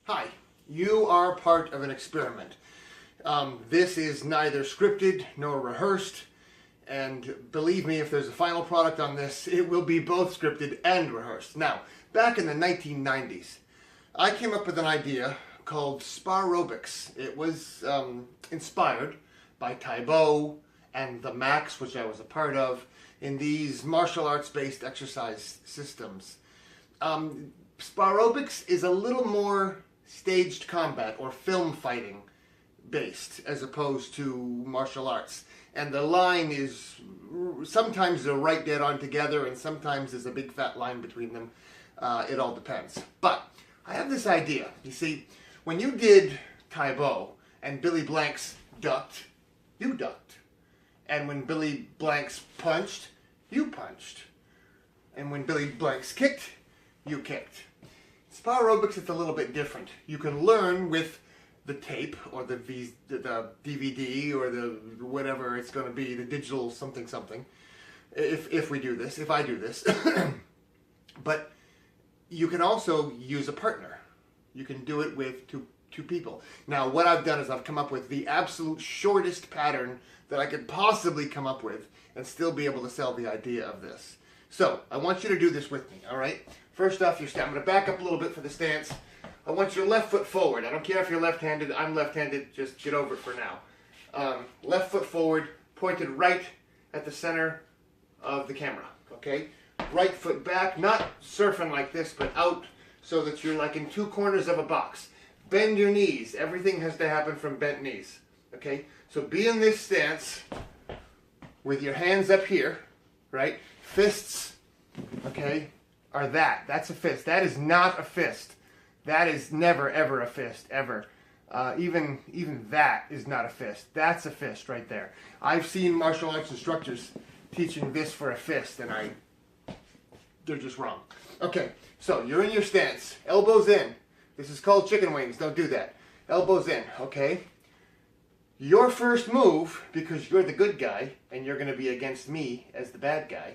Hi, you are part of an experiment. This is neither scripted nor rehearsed, and believe me, if there's a final product on this, it will be both scripted and rehearsed. Now, back in the 1990s, I came up with an idea called Spar-o-bics. It was inspired by Taekwondo and the Max, which I was a part of, in these martial arts-based exercise systems. Spar-o-bics is a little more staged combat or film fighting based as opposed to martial arts, and the line is sometimes they're right dead on together and sometimes there's a big fat line between them. It all depends. But I have this idea. You see, when you did Taekwondo and Billy Blanks ducked, you ducked, and when Billy Blanks punched, you punched, and when Billy Blanks kicked, you kicked. Spar-o-bics is a little bit different. You can learn with the tape or the DVD or the whatever it's going to be, the digital something something, if we do this, if I do this. But you can also use a partner. You can do it with two people. Now what I've done is I've come up with the absolute shortest pattern that I could possibly come up with and still be able to sell the idea of this. So I want you to do this with me, all right? First off, I'm going to back up a little bit for the stance. I want your left foot forward. I don't care if you're left-handed. I'm left-handed. Just get over it for now. Left foot forward, pointed right at the center of the camera, okay? Right foot back, not surfing like this, but out so that you're like in two corners of a box. Bend your knees. Everything has to happen from bent knees, okay? So be in this stance with your hands up here, right? Fists, okay, are that. That's a fist. That is not a fist. That is never, ever a fist, ever. Even that is not a fist. That's a fist right there. I've seen martial arts instructors teaching this for a fist, and they're just wrong. Okay, so you're in your stance. Elbows in. This is called chicken wings. Don't do that. Elbows in, okay? Your first move, because you're the good guy, and you're going to be against me as the bad guy,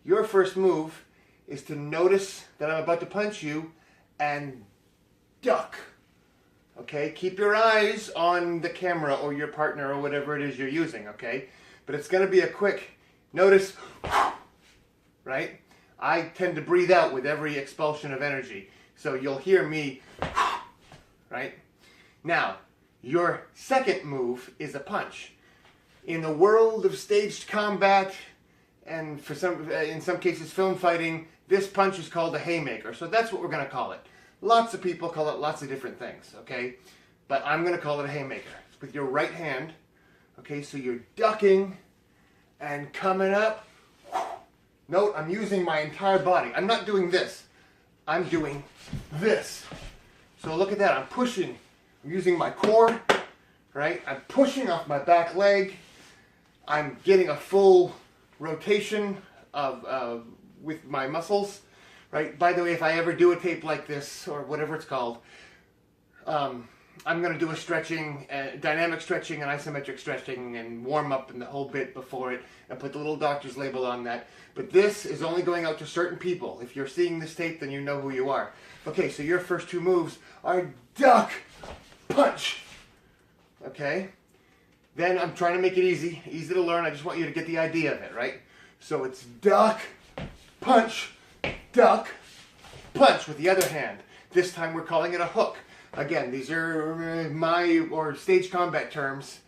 your first move is to notice that I'm about to punch you and duck. Okay? Keep your eyes on the camera or your partner or whatever it is you're using, okay? But it's going to be a quick notice, right? I tend to breathe out with every expulsion of energy. So you'll hear me, right? Now, your second move is a punch. In the world of staged combat, and in some cases film fighting, this punch is called a haymaker. So that's what we're going to call it. Lots of people call it lots of different things, okay? But I'm going to call it a haymaker. It's with your right hand, okay? So you're ducking and coming up. Note, I'm using my entire body. I'm not doing this. I'm doing this. So look at that. I'm pushing. I'm using my core, right? I'm pushing off my back leg. I'm getting a full rotation of with my muscles, right? By the way, if I ever do a tape like this or whatever it's called, I'm going to do a stretching, dynamic stretching and isometric stretching and warm up and the whole bit before it and put the little doctor's label on that. But this is only going out to certain people. If you're seeing this tape, then you know who you are. Okay, so your first two moves are duck, punch, okay? Then I'm trying to make it easy to learn. I just want you to get the idea of it, right? So it's duck, punch, duck, punch with the other hand. This time we're calling it a hook. Again, these are my stage combat terms.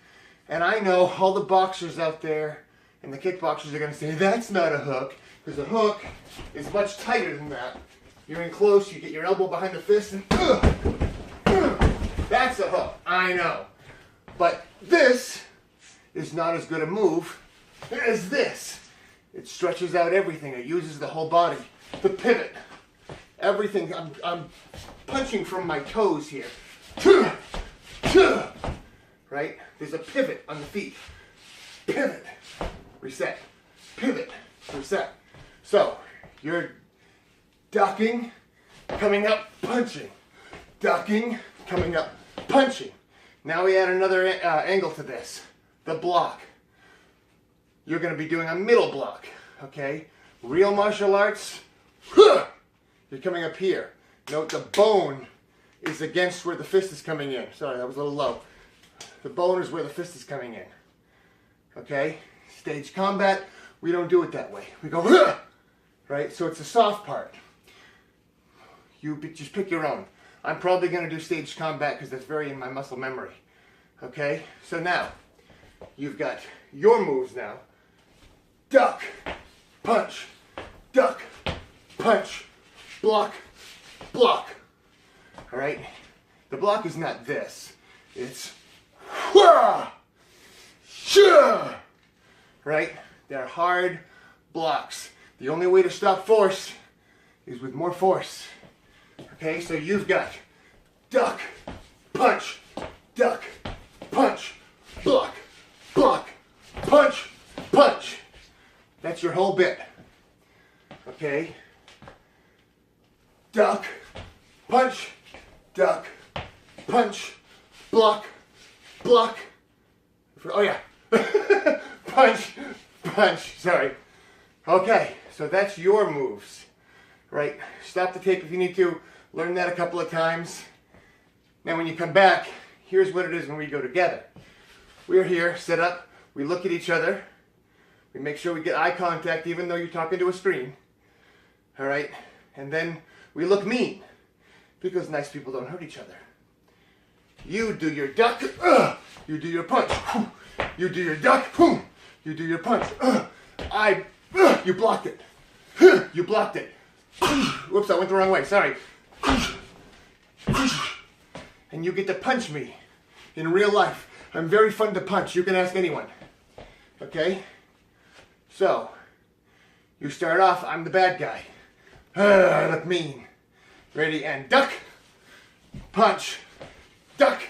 And I know all the boxers out there and the kickboxers are going to say, that's not a hook, because a hook is much tighter than that. You're in close, you get your elbow behind the fist, and that's a hook. I know. But this is not as good a move as this. It stretches out everything. It uses the whole body. The pivot. Everything. I'm punching from my toes here. Right? There's a pivot on the feet. Pivot. Reset. Pivot. Reset. So, you're ducking, coming up, punching. Ducking, coming up, punching. Now we add another angle to this. The block. You're going to be doing a middle block, okay? Real martial arts, you're coming up here. Note the bone is against where the fist is coming in. Sorry, that was a little low. The bone is where the fist is coming in. Okay? Stage combat, we don't do it that way. We go, "Huh!" Right? So it's a soft part. You just pick your own. I'm probably going to do stage combat because that's very in my muscle memory. Okay? So now, you've got your moves now. Duck, punch, duck, punch, block, block. All right? The block is not this. It's wha, shua. Right? They're hard blocks. The only way to stop force is with more force. Okay? So you've got duck, punch, block, block, punch, punch. That's your whole bit. Okay? Duck, punch, block, block. Oh yeah. punch, sorry. Okay, so that's your moves. Right? Stop the tape if you need to. Learn that a couple of times. Now when you come back, here's what it is when we go together. We're here, set up, we look at each other, we make sure we get eye contact even though you're talking to a screen. All right? And then we look mean, because nice people don't hurt each other. You do your duck, you do your punch, you do your duck, you do your punch, you blocked it, you blocked it. Whoops, I went the wrong way, sorry. And you get to punch me in real life. I'm very fun to punch, you can ask anyone. Okay? So, you start off, I'm the bad guy. I look mean. Ready, and duck, punch, duck,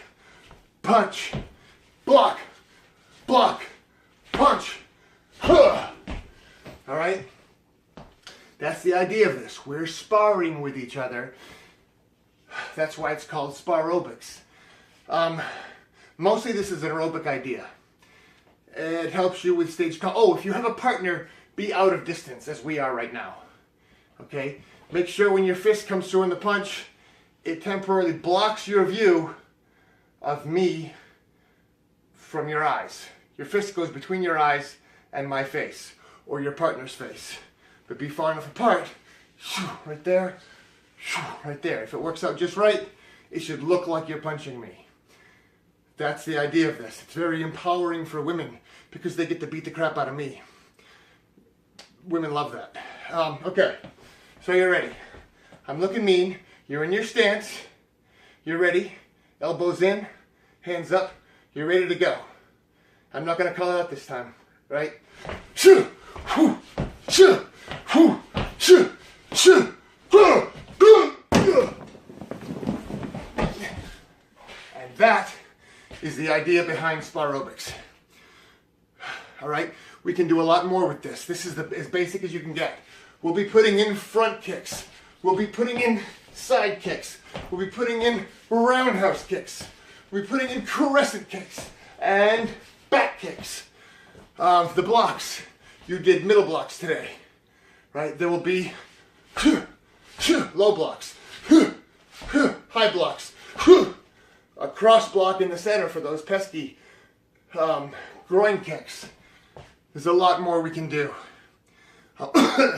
punch, block, block, punch. All right? That's the idea of this. We're sparring with each other. That's why it's called Spar-o-bics. Mostly this is an aerobic idea. It helps you with stage if you have a partner, be out of distance as we are right now. Okay? Make sure when your fist comes through in the punch, it temporarily blocks your view of me from your eyes. Your fist goes between your eyes and my face, or your partner's face. But be far enough apart, right there, right there. If it works out just right, it should look like you're punching me. That's the idea of this. It's very empowering for women because they get to beat the crap out of me. Women love that. Okay, so you're ready. I'm looking mean. You're in your stance. You're ready. Elbows in, hands up. You're ready to go. I'm not going to call it out this time, right? And that is the idea behind Spar-o-bics. All right, we can do a lot more with this. This is as basic as you can get. We'll be putting in front kicks. We'll be putting in side kicks. We'll be putting in roundhouse kicks. We'll be putting in crescent kicks and back kicks. The blocks, you did middle blocks today, right? There will be low blocks, high blocks, a cross block in the center for those pesky groin kicks. There's a lot more we can do.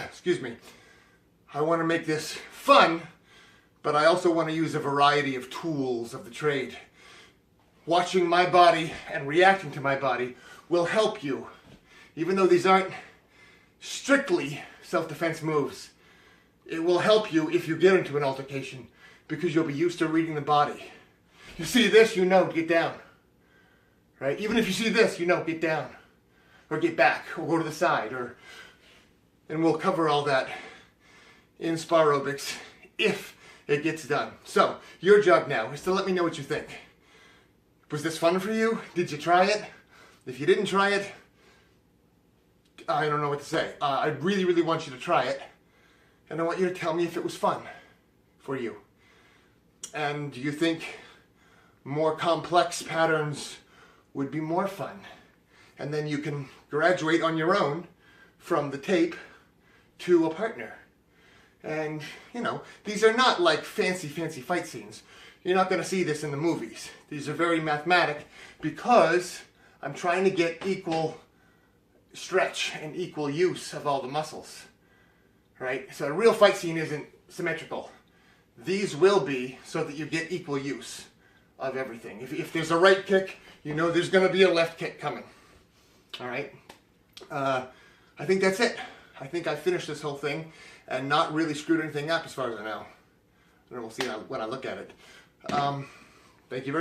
Excuse me. I want to make this fun, but I also want to use a variety of tools of the trade. Watching my body and reacting to my body will help you. Even though these aren't strictly self-defense moves, it will help you if you get into an altercation because you'll be used to reading the body. You see this, you know, get down. Right? Even if you see this, you know, get down. Or get back, or go to the side, and we'll cover all that in Spar-o-bics if it gets done. So, your job now is to let me know what you think. Was this fun for you? Did you try it? If you didn't try it, I don't know what to say. I really, really want you to try it, and I want you to tell me if it was fun for you. And do you think more complex patterns would be more fun? And then you can graduate on your own from the tape to a partner. And, you know, these are not like fancy fight scenes. You're not going to see this in the movies. These are very mathematic because I'm trying to get equal stretch and equal use of all the muscles. Right? So a real fight scene isn't symmetrical. These will be so that you get equal use of everything. If there's a right kick, you know there's going to be a left kick coming. All right? I think that's it. I think I finished this whole thing and not really screwed anything up as far as I know. And we'll see when I look at it. Thank you very much.